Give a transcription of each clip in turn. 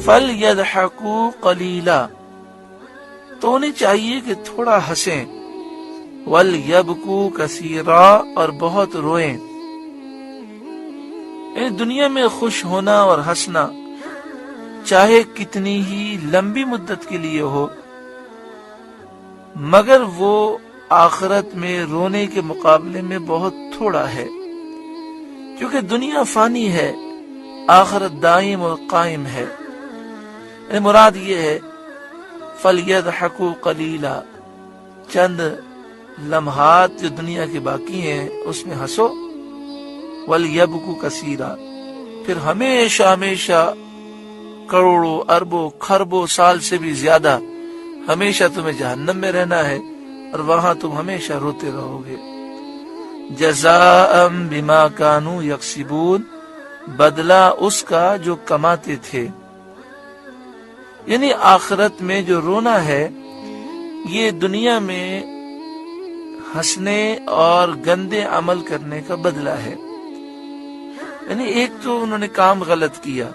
فَلْيَضْحَكُوا قَلِيلًا، تو انہیں چاہیے کہ تھوڑا ہنسیں، وَلْيَبْكُوا كَثِيرًا، اور بہت روئیں۔ دنیا میں خوش ہونا اور ہنسنا چاہے کتنی ہی لمبی مدت کے لیے ہو، مگر وہ آخرت میں رونے کے مقابلے میں بہت تھوڑا ہے، کیونکہ دنیا فانی ہے، آخرت دائم اور قائم ہے۔ مراد یہ ہے فَلْيَضْحَكُوا قَلِيلًا، چند لمحات جو دنیا کے باقی ہیں اس میں ہنسو، وَلْيَبْكُوا كَثِيرًا، پھر ہمیشہ ہمیشہ کروڑوں اربوں خربوں سال سے بھی زیادہ ہمیشہ تمہیں جہنم میں رہنا ہے، اور وہاں تم ہمیشہ روتے رہو گے۔ جزاء بما كانوا یکسبون، بدلہ اس کا جو کماتے تھے۔ یعنی آخرت میں جو رونا ہے یہ دنیا میں ہنسنے اور گندے عمل کرنے کا بدلہ ہے۔ یعنی ایک تو انہوں نے کام غلط کیا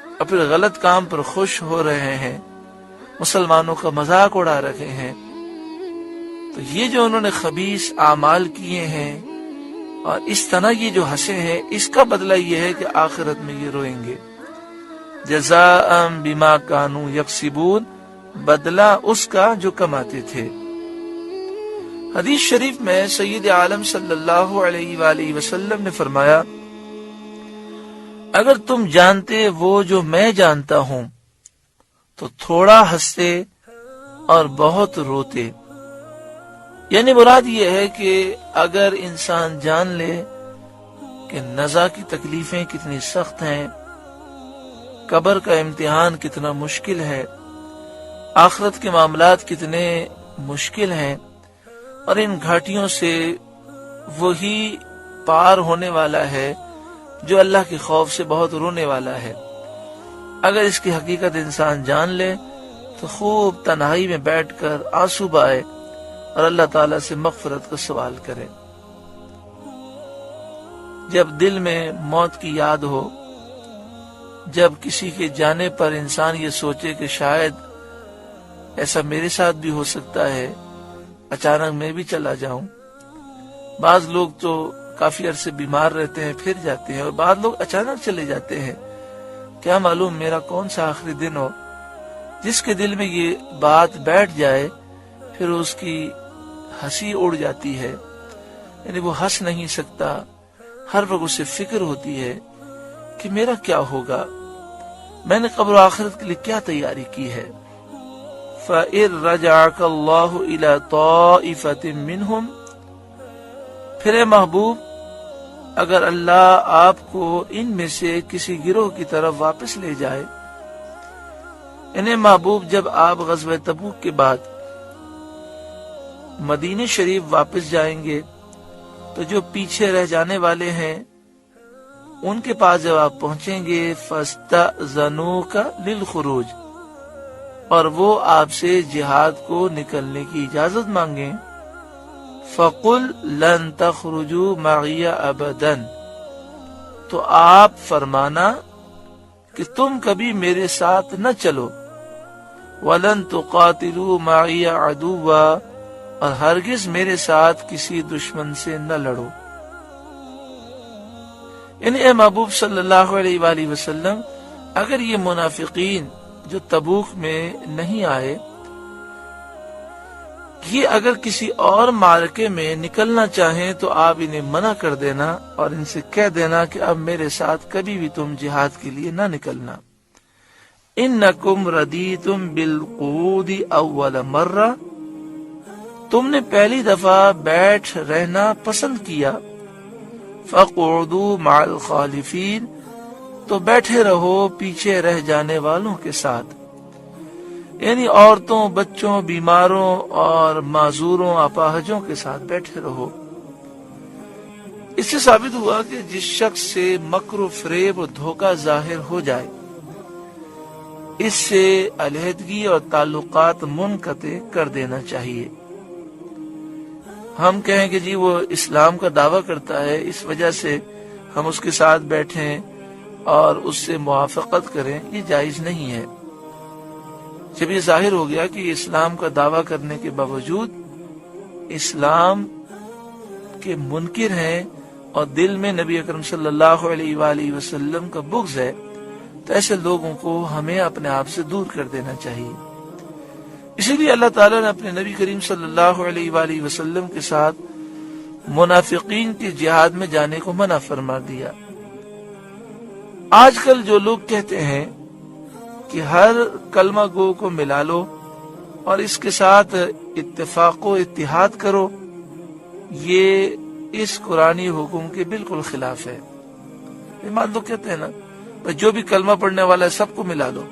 اور پھر غلط کام پر خوش ہو رہے ہیں، مسلمانوں کا مذاق اڑا رہے ہیں، تو یہ جو انہوں نے خبیث اعمال کیے ہیں اور اس طرح یہ جو ہنسے ہیں، اس کا بدلہ یہ ہے کہ آخرت میں یہ روئیں گے۔ جزاء بما كانوا یکسبون، بدلہ اس کا جو کماتے تھے۔ حدیث شریف میں سید عالم صلی اللہ علیہ وآلہ وسلم نے فرمایا، اگر تم جانتے وہ جو میں جانتا ہوں تو تھوڑا ہنستے اور بہت روتے۔ یعنی مراد یہ ہے کہ اگر انسان جان لے کہ نزا کی تکلیفیں کتنی سخت ہیں، قبر کا امتحان کتنا مشکل ہے، آخرت کے معاملات کتنے مشکل ہیں، اور ان گھاٹیوں سے وہی پار ہونے والا ہے جو اللہ کے خوف سے بہت رونے والا ہے، اگر اس کی حقیقت انسان جان لے تو خوب تنہائی میں بیٹھ کر آنسو بہائے اور اللہ تعالیٰ سے مغفرت کا سوال کرے۔ جب دل میں موت کی یاد ہو، جب کسی کے جانے پر انسان یہ سوچے کہ شاید ایسا میرے ساتھ بھی ہو سکتا ہے، اچانک میں بھی چلا جاؤں۔ بعض لوگ تو کافی عرصے بیمار رہتے ہیں پھر جاتے ہیں، اور بعض لوگ اچانک چلے جاتے ہیں، کیا معلوم میرا کون سا آخری دن ہو۔ جس کے دل میں یہ بات بیٹھ جائے پھر اس کی ہنسی اڑ جاتی ہے، یعنی وہ ہنس نہیں سکتا، ہر وقت اسے فکر ہوتی ہے کہ میرا کیا ہوگا، میں نے قبر و آخرت کے لیے کیا تیاری کی ہے۔ فَإِن رَجَعَكَ اللَّهُ إِلَى طَائِفَةٍ مِّنْهُمْ، پھر اے محبوب اگر اللہ آپ کو ان میں سے کسی گروہ کی طرف واپس لے جائے، انہیں محبوب جب آپ غزوہ تبوک کے بعد مدینہ شریف واپس جائیں گے تو جو پیچھے رہ جانے والے ہیں ان کے پاس جب آپ پہنچیں گے فَاسْتَأْذَنُوكَ لِلْخُرُوجِ، اور وہ آپ سے جہاد کو نکلنے کی اجازت مانگیں، فَقُلْ لَن تَخْرُجُوا مَعِيَ أَبَدًا، تو آپ فرمانا کہ تم کبھی میرے ساتھ نہ چلو، وَلَن تُقَاتِلُوا مَعِيَ عَدُوًّا، اور ہرگز میرے ساتھ کسی دشمن سے نہ لڑو۔ اے محبوب صلی اللہ علیہ وآلہ وسلم، اگر یہ منافقین جو تبوک میں نہیں آئے، یہ اگر کسی اور معرکے میں نکلنا چاہیں تو آپ انہیں منع کر دینا اور ان سے کہہ دینا کہ اب میرے ساتھ کبھی بھی تم جہاد کے لیے نہ نکلنا۔ انکم ردیتم بالقعود اول مرہ، تم نے پہلی دفعہ بیٹھ رہنا پسند کیا، فَقْعُدُوا مَعَ الْخَالِفِينَ، تو بیٹھے رہو پیچھے رہ جانے والوں کے ساتھ، یعنی عورتوں، بچوں، بیماروں اور معذوروں، اپاہجوں کے ساتھ بیٹھے رہو۔ اس سے ثابت ہوا کہ جس شخص سے مکر و فریب و دھوکہ ظاہر ہو جائے، اس سے علیحدگی اور تعلقات منقطع کر دینا چاہیے۔ ہم کہیں کہ جی وہ اسلام کا دعویٰ کرتا ہے اس وجہ سے ہم اس کے ساتھ بیٹھیں اور اس سے موافقت کریں، یہ جائز نہیں ہے۔ جب یہ ظاہر ہو گیا کہ اسلام کا دعویٰ کرنے کے باوجود اسلام کے منکر ہیں اور دل میں نبی اکرم صلی اللہ علیہ وآلہ وسلم کا بغض ہے، تو ایسے لوگوں کو ہمیں اپنے آپ سے دور کر دینا چاہیے۔ اسی لیے اللہ تعالیٰ نے اپنے نبی کریم صلی اللہ علیہ وآلہ وسلم کے ساتھ منافقین کے جہاد میں جانے کو منع فرما دیا۔ آج کل جو لوگ کہتے ہیں کہ ہر کلمہ گو کو ملا لو اور اس کے ساتھ اتفاق و اتحاد کرو، یہ اس قرآنی حکم کے بالکل خلاف ہے۔ ایمان تو کہتے ہیں نا، جو بھی کلمہ پڑھنے والا ہے سب کو ملا لو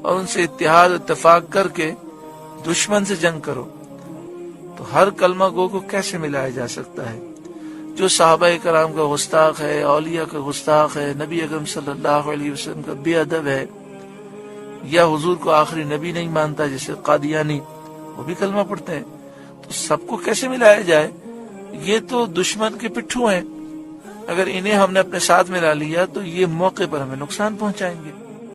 اور ان سے اتحاد اتفاق کر کے دشمن سے جنگ کرو، تو ہر کلمہ گو کو کیسے ملایا جا سکتا ہے؟ جو صحابہ کرام کا گستاخ ہے، اولیاء کا گستاخ ہے، نبی اکرم صلی اللہ علیہ وسلم کا بے ادب ہے، یا حضور کو آخری نبی نہیں مانتا جیسے قادیانی، وہ بھی کلمہ پڑھتے ہیں، تو سب کو کیسے ملایا جائے؟ یہ تو دشمن کے پٹھو ہیں، اگر انہیں ہم نے اپنے ساتھ ملا لیا تو یہ موقع پر ہمیں نقصان پہنچائیں گے۔